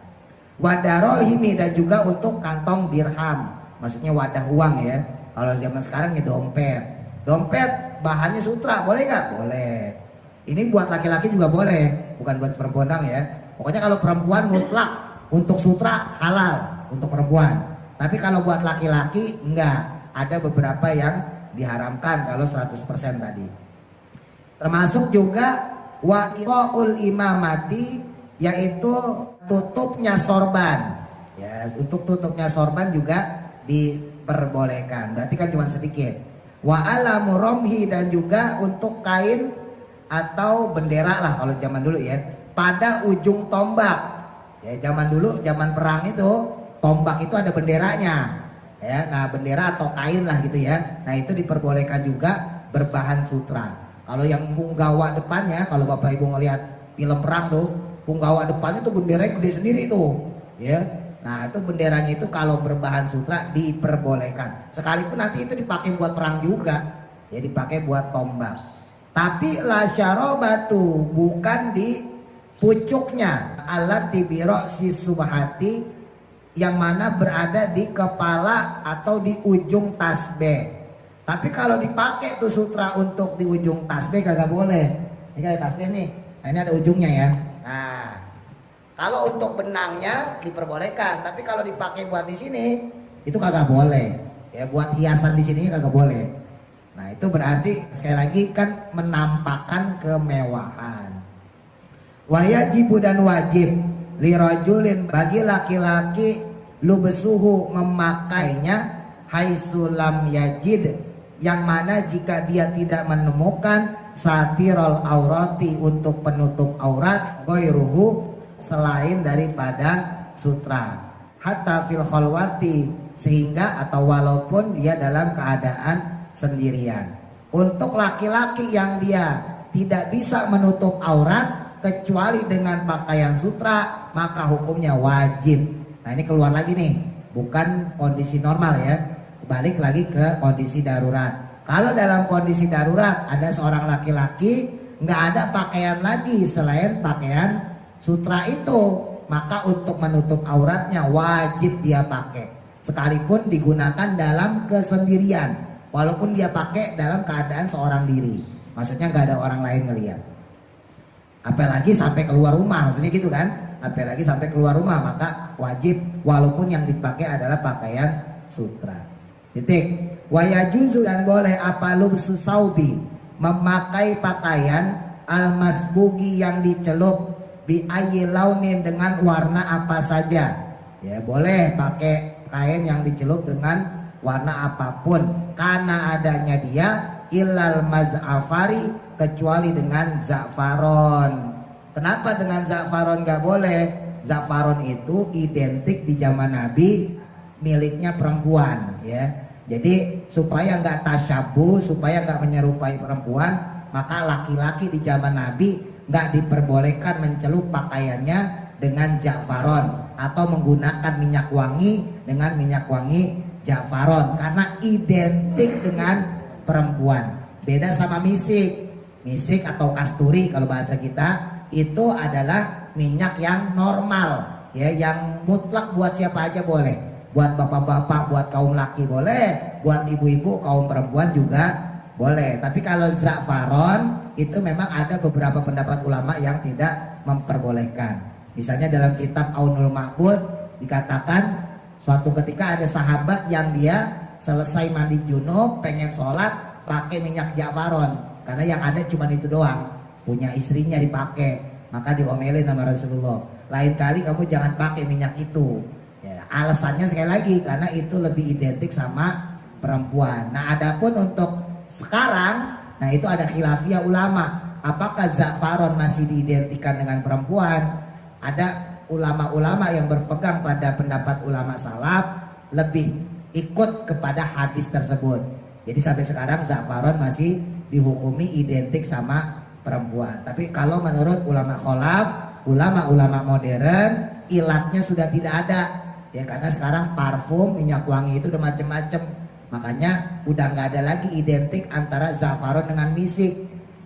Wadarohimi, dan juga untuk kantong dirham, maksudnya wadah uang ya. Kalau zaman sekarang ya dompet bahannya sutra, boleh nggak? Boleh. Ini buat laki-laki juga boleh, bukan buat perempuan dong ya. Pokoknya kalau perempuan mutlak untuk sutra halal untuk perempuan. Tapi kalau buat laki-laki enggak, ada beberapa yang diharamkan kalau 100% tadi. Termasuk juga wa'iqaul imamati, yaitu tutupnya sorban ya. Untuk tutupnya sorban juga diperbolehkan, berarti kan cuma sedikit. Wa alamu romhi, dan juga untuk kain atau bendera lah kalau zaman dulu ya, pada ujung tombak Ya, zaman dulu, zaman perang itu, tombak itu ada benderanya. Ya, nah bendera atau kain lah gitu ya. Nah itu diperbolehkan juga berbahan sutra. Kalau yang punggawa depannya, kalau Bapak Ibu ngelihat film perang tuh, punggawa depannya tuh benderanya gede sendiri tuh, ya. Nah itu benderanya itu kalau berbahan sutra diperbolehkan. Sekalipun nanti itu dipakai buat perang juga, ya dipakai buat tombak. Tapi la syarobatu, bukan di pucuknya, alat dibiro si subhati, yang mana berada di kepala atau di ujung tasbih. Tapi kalau dipakai tuh sutra untuk di ujung tasbih kagak boleh. Ini kayak tasbih nih, nah ini ada ujungnya ya. Nah kalau untuk benangnya diperbolehkan, tapi kalau dipakai buat di sini itu kagak boleh. Ya buat hiasan di sini kagak boleh. Nah itu berarti sekali lagi kan menampakkan kemewahan. Wajibu dan wajib lirajulin, bagi laki-laki, lubesuhu memakainya, haisulam yajid, yang mana jika dia tidak menemukan satirul aurati, untuk penutup aurat, goiruhu, selain daripada sutra, hatta fil khalwati, sehingga atau walaupun dia dalam keadaan sendirian. Untuk laki-laki yang dia tidak bisa menutup aurat kecuali dengan pakaian sutra, maka hukumnya wajib. Nah ini keluar lagi nih, bukan kondisi normal ya, balik lagi ke kondisi darurat. Kalau dalam kondisi darurat ada seorang laki-laki nggak ada pakaian lagi selain pakaian sutra itu, maka untuk menutup auratnya wajib dia pakai, sekalipun digunakan dalam kesendirian, walaupun dia pakai dalam keadaan seorang diri, maksudnya nggak ada orang lain ngelihat. Apalagi sampai keluar rumah, maksudnya gitu kan, apalagi sampai keluar rumah, maka wajib walaupun yang dipakai adalah pakaian sutra. Titik. Wayajuzu, dan boleh apa lubsu saubi, memakai pakaian almasbugi yang dicelup, bi ayyi launin, dengan warna apa saja. Ya boleh pakai kain yang dicelup dengan warna apapun, karena adanya dia ilal maz'afari, kecuali dengan za'faron. Kenapa dengan za'faron gak boleh? Za'faron itu identik di zaman Nabi miliknya perempuan ya. Jadi supaya nggak tasyabuh, supaya nggak menyerupai perempuan, maka laki-laki di zaman Nabi nggak diperbolehkan mencelup pakaiannya dengan za'faron atau menggunakan minyak wangi dengan minyak wangi za'faron, karena identik dengan perempuan. Beda sama misik. Misik atau kasturi kalau bahasa kita itu adalah minyak yang normal ya, yang mutlak buat siapa aja boleh, buat bapak-bapak, buat kaum laki boleh, buat ibu-ibu, kaum perempuan juga boleh. Tapi kalau za'faron itu memang ada beberapa pendapat ulama yang tidak memperbolehkan. Misalnya dalam kitab Aunul Ma'bud dikatakan suatu ketika ada sahabat yang dia selesai mandi junub pengen sholat pakai minyak za'faron, karena yang ada cuma itu doang, punya istrinya dipakai, maka diomelin sama Rasulullah, lain kali kamu jangan pakai minyak itu ya, alasannya sekali lagi karena itu lebih identik sama perempuan. Nah adapun untuk sekarang, nah itu ada khilafiyah ulama, apakah za'faron masih diidentikan dengan perempuan. Ada ulama-ulama yang berpegang pada pendapat ulama salaf, lebih ikut kepada hadis tersebut. Jadi sampai sekarang za'faron masih dihukumi identik sama perempuan. Tapi kalau menurut ulama kholaf, ulama-ulama modern, ilatnya sudah tidak ada ya, karena sekarang parfum, minyak wangi itu udah macem-macem, makanya udah nggak ada lagi identik antara za'faron dengan misik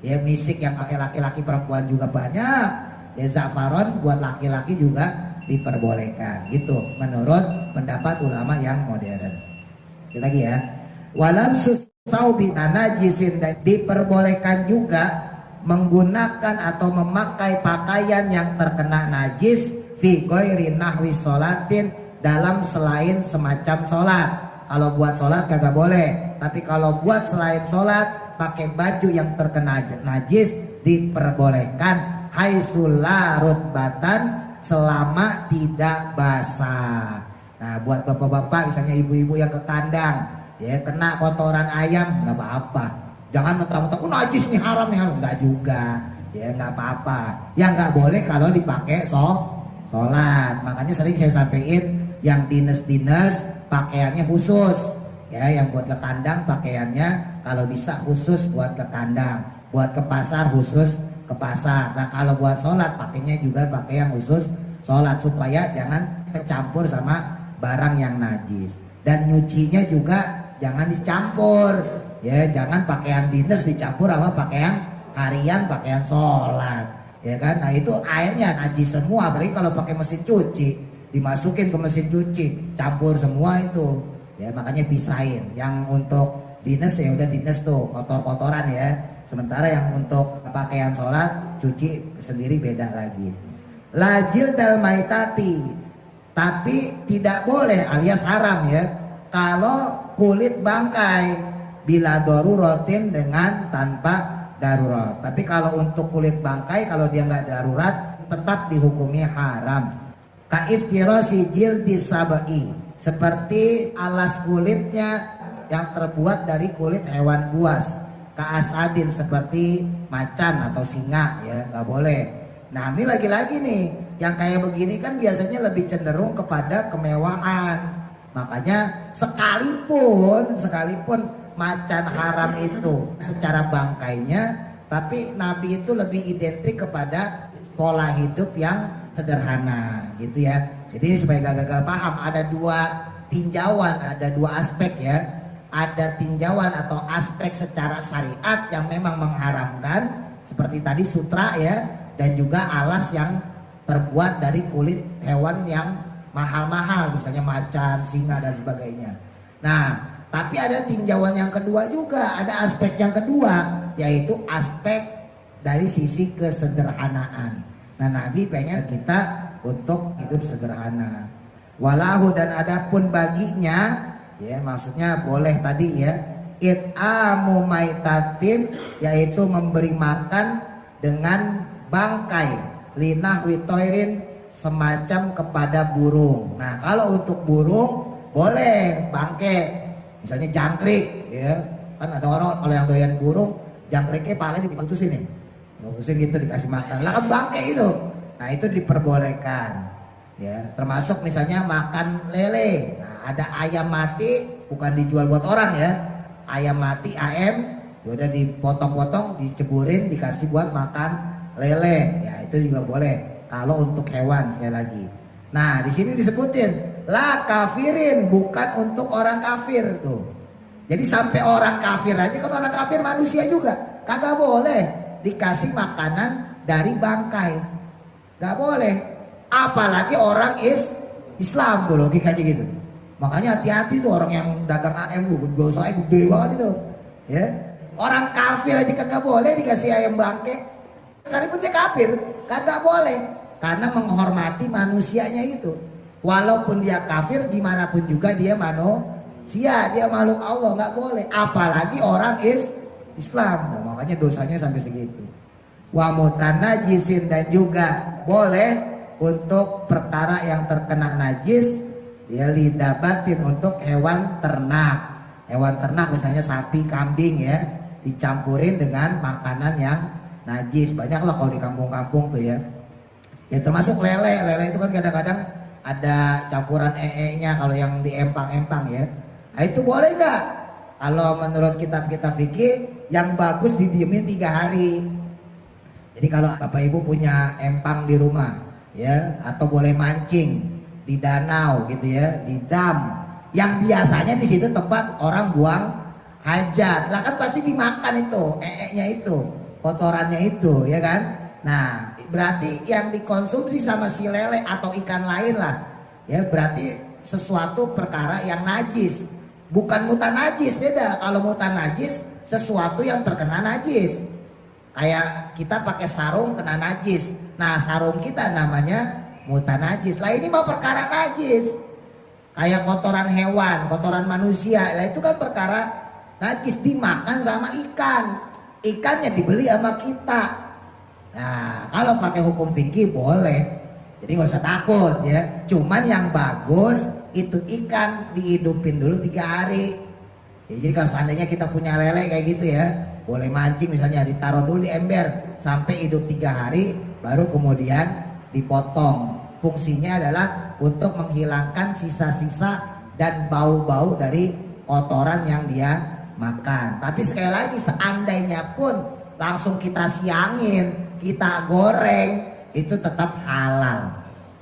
ya. Misik yang pakai laki-laki perempuan juga banyak ya, za'faron buat laki-laki juga diperbolehkan gitu menurut pendapat ulama yang modern. Kita lagi ya, walam saubi najisin, dan diperbolehkan juga menggunakan atau memakai pakaian yang terkena najis fi ghairi nahwi sholatin, dalam selain semacam sholat. Kalau buat sholat kagak boleh, tapi kalau buat selain sholat pakai baju yang terkena najis diperbolehkan, haitsu la rutbatan, selama tidak basah. Nah buat bapak-bapak misalnya ibu-ibu yang ke kandang ya, kena kotoran ayam nggak apa-apa, jangan mentang-mentang oh najis nih, haram nih, haram, nggak juga ya, nggak apa-apa. Yang nggak boleh kalau dipakai sholat. Makanya sering saya sampaikan yang dinas-dinas pakaiannya khusus, ya, yang buat ke kandang pakaiannya kalau bisa khusus buat ke kandang, buat ke pasar khusus ke pasar. Nah kalau buat sholat pakainya juga pakai yang khusus sholat supaya jangan tercampur sama barang yang najis. Dan nyucinya juga jangan dicampur, ya, jangan pakaian dinas dicampur sama pakaian harian, pakaian sholat, ya kan. Nah itu airnya najis semua, apalagi kalau pakai mesin cuci, dimasukin ke mesin cuci campur semua itu, ya, makanya pisahin. Yang untuk dinas ya udah dinas tuh kotor-kotoran, ya, sementara yang untuk pakaian sholat cuci sendiri beda lagi. Lajil dal maitati, tapi tidak boleh alias haram, ya, kalau kulit bangkai bila daruratin dengan tanpa darurat. Tapi kalau untuk kulit bangkai kalau dia nggak darurat tetap dihukumi haram. Kaiftirasi jildi sabai, seperti alas kulitnya yang terbuat dari kulit hewan buas. Kaasadin, seperti macan atau singa, ya, nggak boleh. Nah ini lagi-lagi nih, yang kayak begini kan biasanya lebih cenderung kepada kemewahan. Makanya sekalipun macan haram itu secara bangkainya, tapi Nabi itu lebih identik kepada pola hidup yang sederhana, gitu ya. Jadi supaya gak gagal paham, ada dua tinjauan, ada dua aspek, ya. Ada tinjauan atau aspek secara syariat yang memang mengharamkan, seperti tadi sutra, ya, dan juga alas yang terbuat dari kulit hewan yang mahal-mahal, misalnya macan, singa dan sebagainya. Nah, tapi ada tinjauan yang kedua juga, ada aspek yang kedua, yaitu aspek dari sisi kesederhanaan. Nah, Nabi pengen kita untuk hidup sederhana. Walahu, dan adapun baginya, ya, maksudnya boleh tadi, ya, it'amu maitatin, yaitu memberi makan dengan bangkai, linah witoirin, semacam kepada burung. Nah kalau untuk burung boleh bangke, misalnya jangkrik, ya, kan ada orang kalau yang doyan burung jangkriknya palanya diputusin nih, diputusin gitu dikasih makan, lah kan bangke itu. Nah itu diperbolehkan, ya, termasuk misalnya makan lele. Nah ada ayam mati, bukan dijual buat orang, ya, ayam mati, ayam udah dipotong-potong, diceburin, dikasih buat makan lele, ya itu juga boleh. Kalau untuk hewan, sekali lagi. Nah, di sini disebutin la kafirin, bukan untuk orang kafir tuh. Jadi sampai orang kafir aja, kan orang kafir manusia juga, kagak boleh dikasih makanan dari bangkai, gak boleh. Apalagi orang Islam tuh, logikanya gitu. Makanya hati-hati tuh orang yang dagang AM tuh, dosanya gede banget itu, ya. Orang kafir aja kagak boleh dikasih ayam bangkai. Sekalipun dia kafir, kagak boleh. Karena menghormati manusianya itu. Walaupun dia kafir, gimana pun juga dia manusia, dia makhluk Allah, nggak boleh. Apalagi orang Islam. Nah, makanya dosanya sampai segitu. Wa mutanajisin, dan juga boleh untuk perkara yang terkena najis, ya, lidabatin, untuk hewan ternak. Hewan ternak misalnya sapi, kambing, ya, dicampurin dengan makanan yang najis. Banyak lah kalau di kampung-kampung tuh, ya. Ya termasuk lele. Lele itu kan kadang-kadang ada campuran nya kalau yang di empang-empang, ya. Nah itu boleh nggak? Kalau menurut kitab-kitab fikih yang bagus didiemin 3 hari. Jadi kalau Bapak Ibu punya empang di rumah, ya, atau boleh mancing di danau gitu, ya, di dam yang biasanya di situ tempat orang buang hajat, lah kan pasti dimakan itu nya itu, kotorannya itu, ya kan. Nah berarti yang dikonsumsi sama si lele atau ikan lain lah, ya, berarti sesuatu perkara yang najis, bukan mutan najis. Beda. Kalau mutan najis sesuatu yang terkena najis, kayak kita pakai sarung kena najis, nah sarung kita namanya mutan najis. Lah ini mau perkara najis, kayak kotoran hewan, kotoran manusia, lah itu kan perkara najis, dimakan sama ikan, ikannya dibeli sama kita. Nah kalau pakai hukum fikih boleh, jadi nggak usah takut, ya. Cuman yang bagus itu ikan dihidupin dulu 3 hari, ya. Jadi kalau seandainya kita punya lele kayak gitu, ya, boleh mancing misalnya, ditaruh dulu di ember sampai hidup 3 hari, baru kemudian dipotong, fungsinya adalah untuk menghilangkan sisa-sisa dan bau-bau dari kotoran yang dia makan. Tapi sekali lagi, seandainya pun langsung kita siangin, kita goreng, itu tetap halal.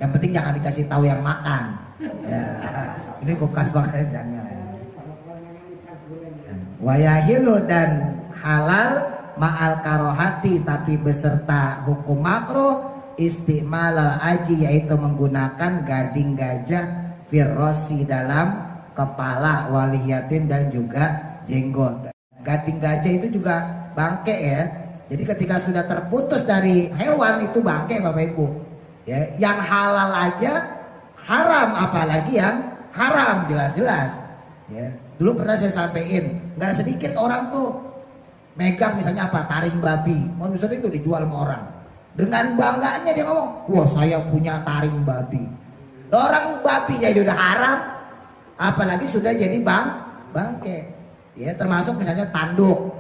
Yang penting jangan dikasih tahu yang makan. Ya, ini bekas pakai jangan. Wayahilu dan halal ma'al karohati, tapi beserta hukum makruh istimalal aji, yaitu menggunakan gading gajah firrosi dalam kepala, waliyatin dan juga jenggot. Gading gajah itu juga bangke ya. Jadi ketika sudah terputus dari hewan itu bangke Bapak Ibu. Ya, yang halal aja haram, apalagi yang haram jelas-jelas. Ya, dulu pernah saya sampaikan, nggak sedikit orang tuh megang misalnya apa, taring babi. Oh, misalnya itu dijual sama orang. Dengan bangganya dia ngomong, wah saya punya taring babi. Orang babinya udah haram, apalagi sudah jadi bangke. Ya, termasuk misalnya tanduk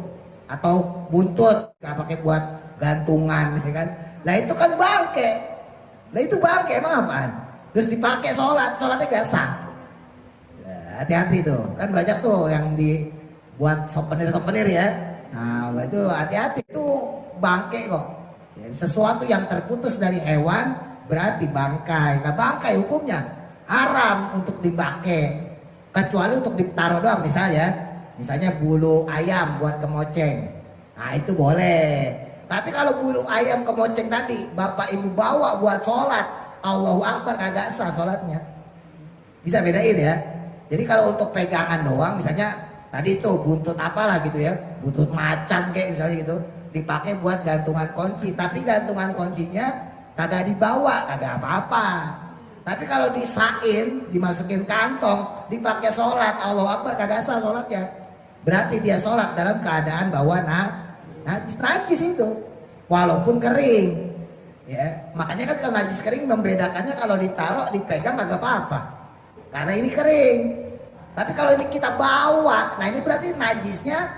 atau buntut, nggak pakai buat gantungan, ya kan? Nah itu kan bangke. Nah itu bangke emang apaan? Terus dipakai sholatnya gak sah. Ya, hati-hati tuh, kan banyak tuh yang dibuat souvenir ya. Nah itu hati-hati, itu bangke kok. Ya, sesuatu yang terputus dari hewan berarti bangkai. Nah bangkai hukumnya haram untuk dipakai, kecuali untuk ditaruh doang, misalnya bulu ayam buat kemoceng. Nah itu boleh. Tapi kalau bulu ayam kemoceng tadi Bapak Ibu bawa buat sholat, Allahu Akbar, kagak sah sholatnya. Bisa bedain ya. Jadi kalau untuk pegangan doang, misalnya tadi itu buntut apalah gitu ya, buntut macan kayak misalnya gitu, dipakai buat gantungan kunci. Tapi gantungan kuncinya kagak dibawa, kagak apa-apa. Tapi kalau disain, dimasukin kantong, dipakai sholat, Allahu Akbar, kagak sah sholatnya. Berarti dia sholat dalam keadaan bawa najis itu, walaupun kering. Ya, makanya kan kalau najis kering membedakannya, kalau ditaruh, dipegang kagak apa-apa, karena ini kering. Tapi kalau ini kita bawa, nah ini berarti najisnya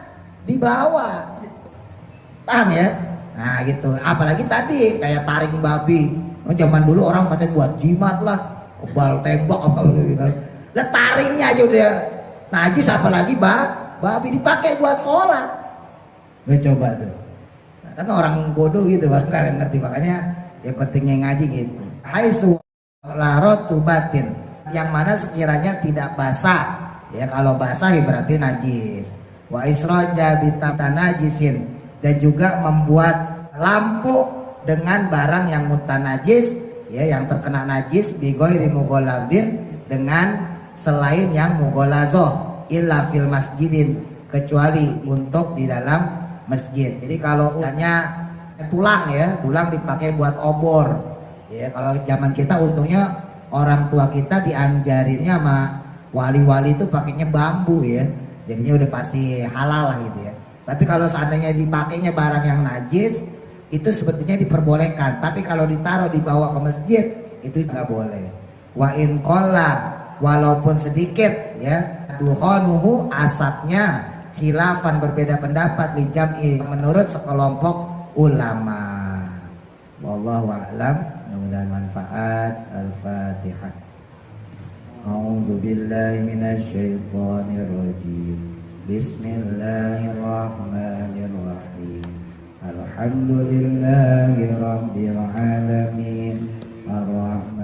dibawa. Paham ya? Nah gitu. Apalagi tadi kayak taring babi. Oh, zaman dulu orang katanya buat jimat lah, kebal tembak apa gitu. Lah taringnya aja udah najis, apalagi babi dipakai buat sholat. Lo coba tuh. Nah, kan orang bodoh gitu, orang nggak ngerti, makanya ya pentingnya ngaji gitu. Haitsu larotu batin, yang mana sekiranya tidak basah. Ya kalau basah ya berarti najis. Wa isroja bitatan najisin, dan juga membuat lampu dengan barang yang mutanajis, ya yang terkena najis, bighairi mughaladzin, dengan selain yang mughalazoh, illa fil masjidin, kecuali untuk di dalam masjid. Jadi kalau misalnya tulang ya, tulang dipakai buat obor. Ya kalau zaman kita untungnya orang tua kita diajarinnya sama wali-wali itu pakainya bambu ya. Jadinya udah pasti halal lah gitu ya. Tapi kalau seandainya dipakainya barang yang najis, itu sebetulnya diperbolehkan. Tapi kalau ditaruh dibawa ke masjid, itu nggak boleh. Wa in qalla, walaupun sedikit ya, duhonuhu, asapnya, khilafan, berbeda pendapat, li jam'i, menurut sekelompok ulama. Wallahu a'lam. Mudah-mudahan manfaat. Al-Fatihah. A'udzu billahi minasy syaithanir rajim. Bismillahirrahmanirrahim. Alhamdulillahi rabbil alamin. Ar-Rahman